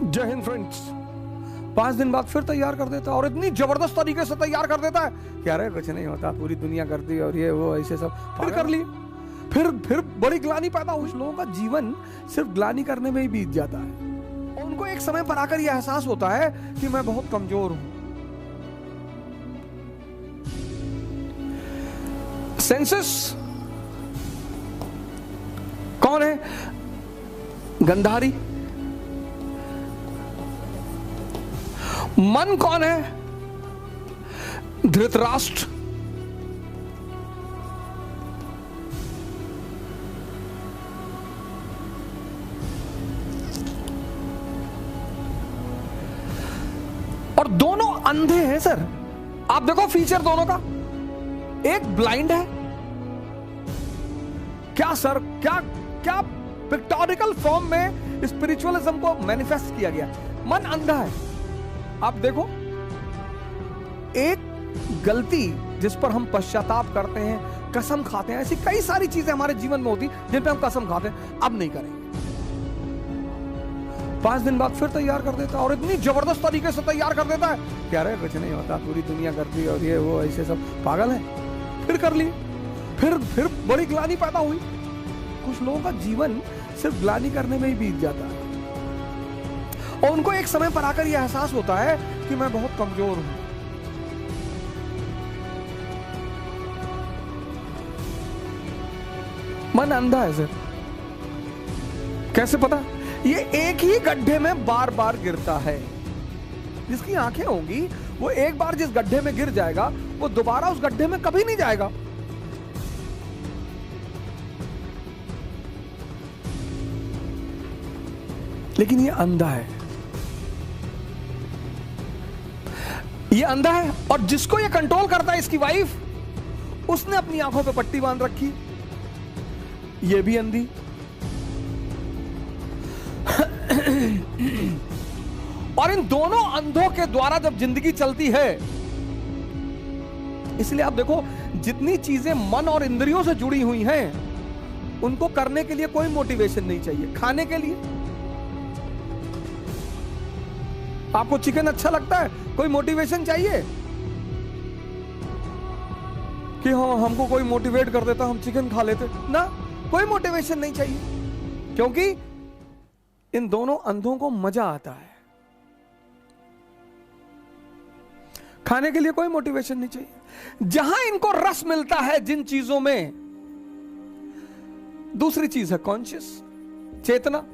जय हिंद फ्रेंड्स। 5 दिन बाद फिर तैयार कर देता है और इतनी जबरदस्त तरीके से तैयार कर देता है कि अरे कुछ नहीं होता, पूरी दुनिया करती है और ये वो ऐसे सब फिर कर लिए। फिर बड़ी ग्लानि पैदा हुई। लोगों का जीवन सिर्फ ग्लानि करने में ही बीत जाता है और उनको एक समय पर आकर यह एहसास होता है कि मैं बहुत कमजोर हूं। सेंसस कौन है? गंधारी। मन कौन है? धृतराष्ट्र। और दोनों अंधे हैं सर। आप देखो फीचर दोनों का, एक ब्लाइंड है। क्या सर, क्या क्या पिक्टोरिकल फॉर्म में स्पिरिचुअलिज्म को मैनिफेस्ट किया गया। मन अंधा है। आप देखो, एक गलती जिस पर हम पश्चाताप करते हैं, कसम खाते हैं, ऐसी कई सारी चीजें हमारे जीवन में होती जिन पर हम कसम खाते हैं अब नहीं करेंगे। 5 दिन बाद फिर तैयार कर देता है और इतनी जबरदस्त तरीके से तैयार कर देता है कि अरे कुछ नहीं होता, पूरी दुनिया करती है और ये वो ऐसे सब पागल है। फिर कर लिए। फिर बड़ी ग्लानि पैदा हुई। कुछ लोगों का जीवन सिर्फ ग्लानि करने में ही बीत जाता है और उनको एक समय पर आकर यह एहसास होता है कि मैं बहुत कमजोर हूं। मन अंधा है सर। कैसे पता? ये एक ही गड्ढे में बार बार गिरता है। जिसकी आंखें होंगी वो एक बार जिस गड्ढे में गिर जाएगा वो दोबारा उस गड्ढे में कभी नहीं जाएगा। लेकिन ये अंधा है। ये अंधा है और जिसको ये कंट्रोल करता है, इसकी वाइफ, उसने अपनी आंखों पे पट्टी बांध रखी। ये भी अंधी। और इन दोनों अंधों के द्वारा जब जिंदगी चलती है, इसलिए आप देखो जितनी चीजें मन और इंद्रियों से जुड़ी हुई हैं, उनको करने के लिए कोई मोटिवेशन नहीं चाहिए। खाने के लिए आपको चिकन अच्छा लगता है, कोई मोटिवेशन चाहिए कि हाँ हमको कोई मोटिवेट कर देता हम चिकन खा लेते ना? कोई मोटिवेशन नहीं चाहिए, क्योंकि इन दोनों अंधों को मजा आता है। खाने के लिए कोई मोटिवेशन नहीं चाहिए। जहां इनको रस मिलता है जिन चीजों में, दूसरी चीज है कॉन्शियस, चेतना।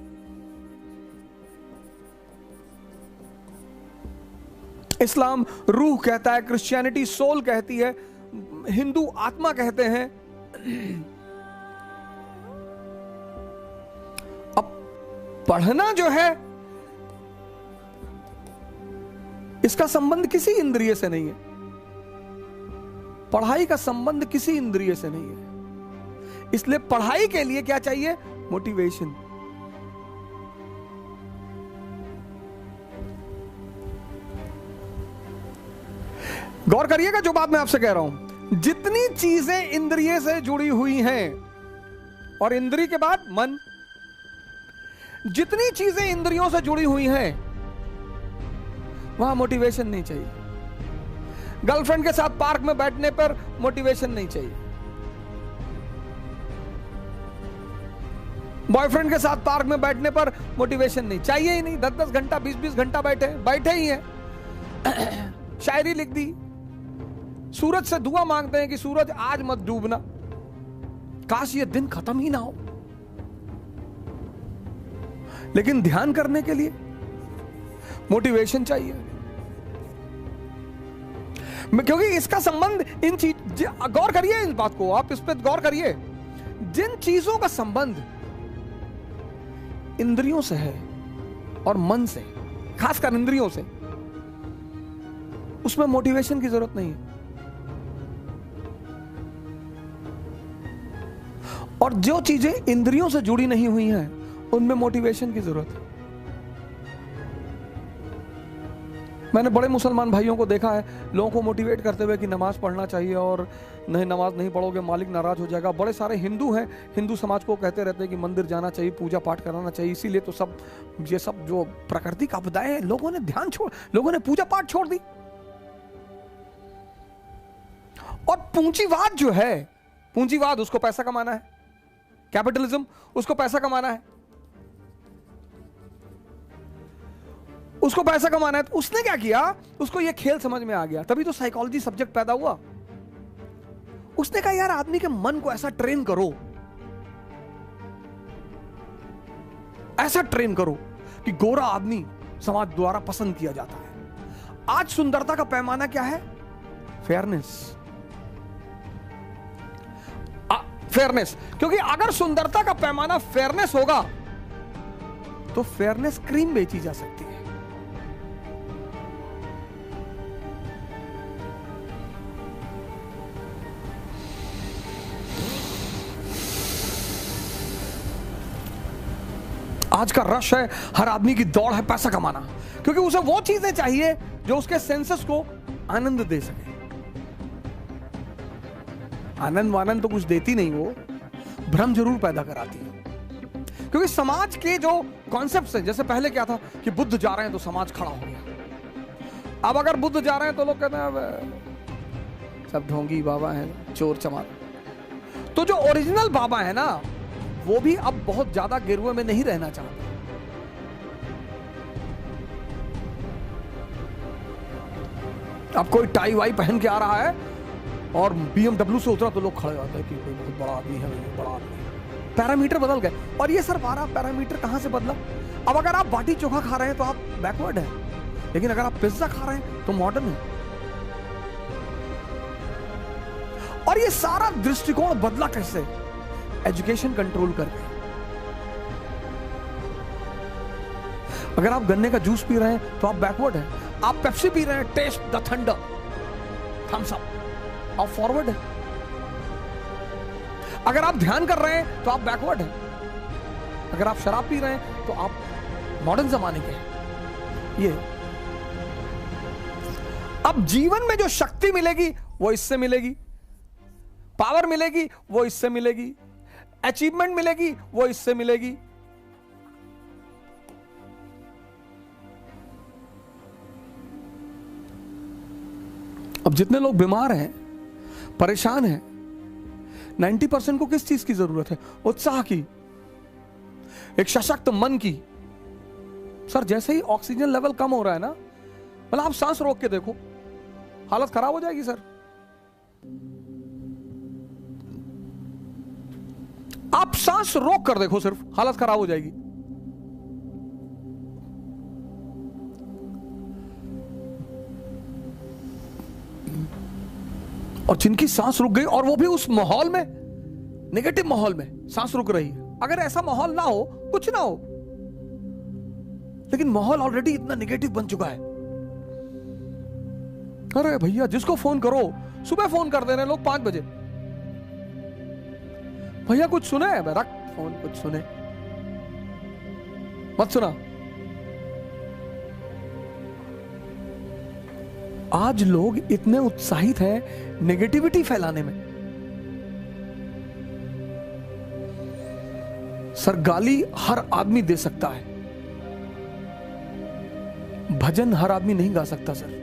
इस्लाम रूह कहता है, क्रिश्चियनिटी सोल कहती है, हिंदू आत्मा कहते हैं। अब पढ़ना जो है, इसका संबंध किसी इंद्रिय से नहीं है। पढ़ाई का संबंध किसी इंद्रिय से नहीं है। इसलिए पढ़ाई के लिए क्या चाहिए? मोटिवेशन। गौर करिएगा जो बात मैं आपसे कह रहा हूं। जितनी चीजें इंद्रिय से जुड़ी हुई हैं, और इंद्रिय के बाद मन, जितनी चीजें इंद्रियों से जुड़ी हुई हैं, वहां मोटिवेशन नहीं चाहिए। गर्लफ्रेंड के साथ पार्क में बैठने पर मोटिवेशन नहीं चाहिए। बॉयफ्रेंड के साथ पार्क में बैठने पर मोटिवेशन नहीं चाहिए ही नहीं। 10-10 घंटा 20-20 घंटा बैठे ही हैं। शायरी लिख दी। सूरज से दुआ मांगते हैं कि सूरज आज मत डूबना, काश ये दिन खत्म ही ना हो। लेकिन ध्यान करने के लिए मोटिवेशन चाहिए, क्योंकि इसका संबंध इन चीज, गौर करिए इस बात को, आप इस पर गौर करिए। जिन चीजों का संबंध इंद्रियों से है और मन से, खासकर इंद्रियों से, उसमें मोटिवेशन की जरूरत नहीं है। और जो चीजें इंद्रियों से जुड़ी नहीं हुई हैं, उनमें मोटिवेशन की जरूरत है। मैंने बड़े मुसलमान भाइयों को देखा है लोगों को मोटिवेट करते हुए कि नमाज पढ़ना चाहिए और नहीं नमाज नहीं पढ़ोगे मालिक नाराज हो जाएगा। बड़े सारे हिंदू हैं, हिंदू समाज को कहते रहते हैं कि मंदिर जाना चाहिए, पूजा पाठ कराना चाहिए। इसीलिए तो सब ये सब जो प्राकृतिक आपदाएं हैं लोगों ने लोगों ने पूजा पाठ छोड़ दी। और पूंजीवाद जो है, पूंजीवाद उसको पैसा कमाना है, कैपिटलिज्म उसको पैसा कमाना है, उसको पैसा कमाना है। तो उसने क्या किया, उसको ये खेल समझ में आ गया, तभी तो साइकोलॉजी सब्जेक्ट पैदा हुआ। उसने कहा यार आदमी के मन को ऐसा ट्रेन करो, ऐसा ट्रेन करो कि गोरा आदमी समाज द्वारा पसंद किया जाता है। आज सुंदरता का पैमाना क्या है? फेयरनेस। फेयरनेस, क्योंकि अगर सुंदरता का पैमाना फेयरनेस होगा तो फेयरनेस क्रीम बेची जा सकती है। आज का रश है, हर आदमी की दौड़ है पैसा कमाना, क्योंकि उसे वो चीजें चाहिए जो उसके सेंसेस को आनंद दे सके। आनंद वानंद तो कुछ देती नहीं, वो भ्रम जरूर पैदा कराती है। क्योंकि समाज के जो कॉन्सेप्ट्स हैं, जैसे पहले क्या था कि बुद्ध जा रहे हैं तो समाज खड़ा हो गया। अब अगर बुद्ध जा रहे हैं तो लोग कहते हैं सब ढोंगी बाबा हैं, चोर चमार। तो जो ओरिजिनल बाबा है ना, वो भी अब बहुत ज्यादा गिरवे में नहीं रहना चाहते। अब कोई टाई वाई पहन के आ रहा है और BMW से उतरा तो लोग खड़े होते हैं कि कोई बहुत बड़ा आदमी है, बड़ा आदमी है। पैरामीटर बदल गए। और ये सर हमारा पैरामीटर कहां से बदला? अब अगर आप बाटी चोखा खा रहे हैं तो आप बैकवर्ड हैं, लेकिन अगर आप पिज्जा खा रहे हैं तो मॉडर्न है। और ये सारा दृष्टिकोण बदला कैसे? एजुकेशन कंट्रोल करके। अगर आप गन्ने का जूस पी रहे हैं तो आप बैकवर्ड हैं। आप पेप्सी पी रहे हैं, taste the thunder, Thums Up, आप फॉरवर्ड है। अगर आप ध्यान कर रहे हैं तो आप बैकवर्ड हैं। अगर आप शराब पी रहे हैं तो आप मॉडर्न जमाने के हैं। ये अब जीवन में जो शक्ति मिलेगी वो इससे मिलेगी, पावर मिलेगी वो इससे मिलेगी, अचीवमेंट मिलेगी वो इससे मिलेगी। अब जितने लोग बीमार हैं, परेशान हैं, 90% को किस चीज की जरूरत है? उत्साह की, एक सशक्त मन की। सर जैसे ही ऑक्सीजन लेवल कम हो रहा है ना, मतलब आप सांस रोक के देखो, हालत खराब हो जाएगी सर। आप सांस रोक कर देखो, सिर्फ हालत खराब हो जाएगी। और जिनकी सांस रुक गई, और वो भी उस माहौल में, नेगेटिव माहौल में सांस रुक रही है। अगर ऐसा माहौल ना हो, कुछ ना हो, लेकिन माहौल ऑलरेडी इतना नेगेटिव बन चुका है। अरे भैया जिसको फोन करो, सुबह फोन कर दे रहे हैं लोग 5 बजे, भैया कुछ सुने? रख फोन, कुछ सुने मत सुना। आज लोग इतने उत्साहित हैं नेगेटिविटी फैलाने में। सर गाली हर आदमी दे सकता है, भजन हर आदमी नहीं गा सकता सर।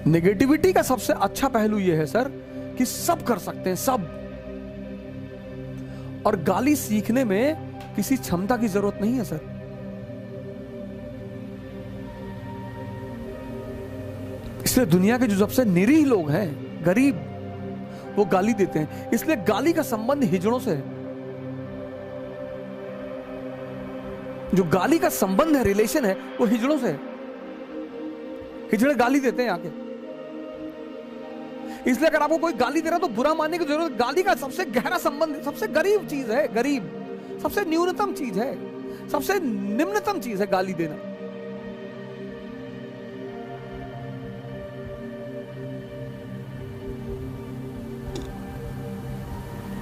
नेगेटिविटी का सबसे अच्छा पहलू यह है सर कि सब कर सकते हैं, सब। और गाली सीखने में किसी क्षमता की जरूरत नहीं है सर। इसलिए दुनिया के जो सबसे निरीह लोग हैं, गरीब, वो गाली देते हैं। इसलिए गाली का संबंध हिजड़ों से है। जो गाली का संबंध है, रिलेशन है, वो हिजड़ों से है। हिजड़े गाली देते हैं आके। इसलिए अगर आपको कोई गाली दे रहा है तो बुरा मानने की जरूरत। गाली का सबसे गहरा संबंध, सबसे गरीब चीज है, गरीब सबसे न्यूनतम चीज है, सबसे निम्नतम चीज है गाली देना।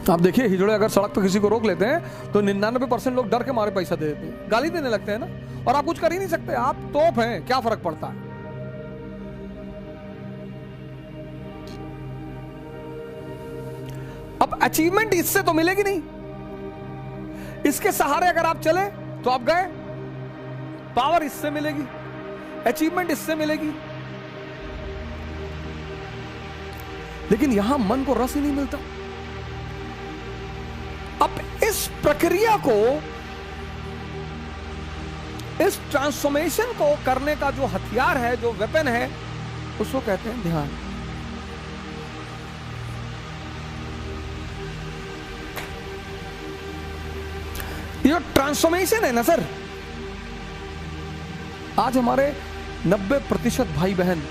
आप देखिए हिजड़े अगर सड़क पर किसी को रोक लेते हैं तो 99% लोग डर के मारे पैसा दे देते हैं, गाली देने लगते हैं ना, और आप कुछ कर ही नहीं सकते, आप तोप हैं, क्या फर्क पड़ता है। अब अचीवमेंट इससे तो मिलेगी नहीं, इसके सहारे अगर आप चले तो आप गए, पावर इससे मिलेगी, अचीवमेंट इससे मिलेगी, लेकिन यहां मन को रस ही नहीं मिलता। अब इस प्रक्रिया को, इस ट्रांसफॉर्मेशन को करने का जो हथियार है, जो वेपन है, उसको कहते हैं ध्यान। ये ट्रांसफॉर्मेशन है ना सर, आज हमारे 90% भाई बहन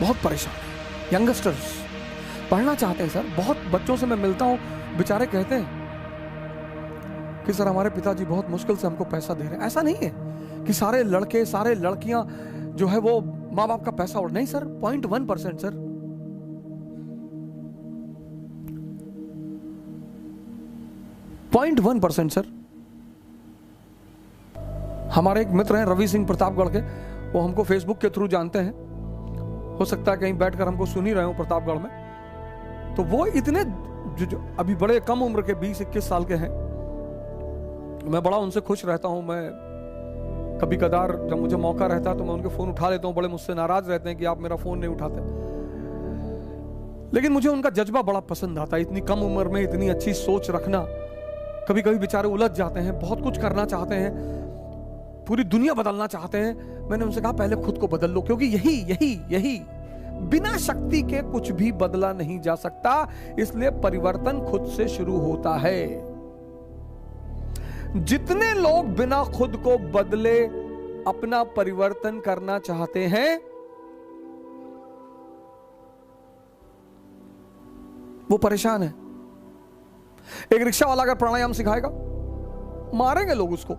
बहुत परेशान हैं। यंगस्टर्स पढ़ना चाहते हैं सर, बहुत बच्चों से मैं मिलता हूं, बेचारे कहते हैं कि सर हमारे पिताजी बहुत मुश्किल से हमको पैसा दे रहे हैं। ऐसा नहीं है कि सारे लड़के सारे लड़कियां जो है वो माँ बाप का पैसा उड़, नहीं सर, 0.1% सर। .1% सर। हमारे एक मित्र हैं रवि सिंह प्रतापगढ़ के, वो हमको फेसबुक के थ्रू जानते हैं, हो सकता है कहीं बैठकर हमको सुन ही रहे हो प्रतापगढ़ में। तो वो इतने जो अभी बड़े कम उम्र के 20-21 साल के हैं, मैं बड़ा उनसे खुश रहता हूं। मैं कभी कदार जब मुझे मौका रहता है तो मैं उनके फोन उठा लेता हूं, बड़े मुझसे नाराज रहते हैं कि आप मेरा फोन नहीं उठाते, लेकिन मुझे उनका जज्बा बड़ा पसंद आता है। इतनी कम उम्र में इतनी अच्छी सोच रखना। कभी कभी बेचारे उलझ जाते हैं, बहुत कुछ करना चाहते हैं, पूरी दुनिया बदलना चाहते हैं। मैंने उनसे कहा पहले खुद को बदल लो, क्योंकि यही बिना शक्ति के कुछ भी बदला नहीं जा सकता। इसलिए परिवर्तन खुद से शुरू होता है। जितने लोग बिना खुद को बदले अपना परिवर्तन करना चाहते हैं, वो परेशान है। एक रिक्शा वाला अगर प्राणायाम सिखाएगा, मारेंगे लोग उसको।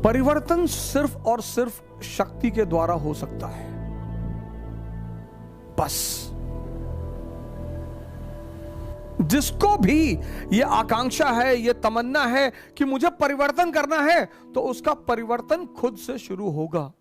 परिवर्तन सिर्फ और सिर्फ शक्ति के द्वारा हो सकता है, बस। जिसको भी ये आकांक्षा है, ये तमन्ना है कि मुझे परिवर्तन करना है, तो उसका परिवर्तन खुद से शुरू होगा।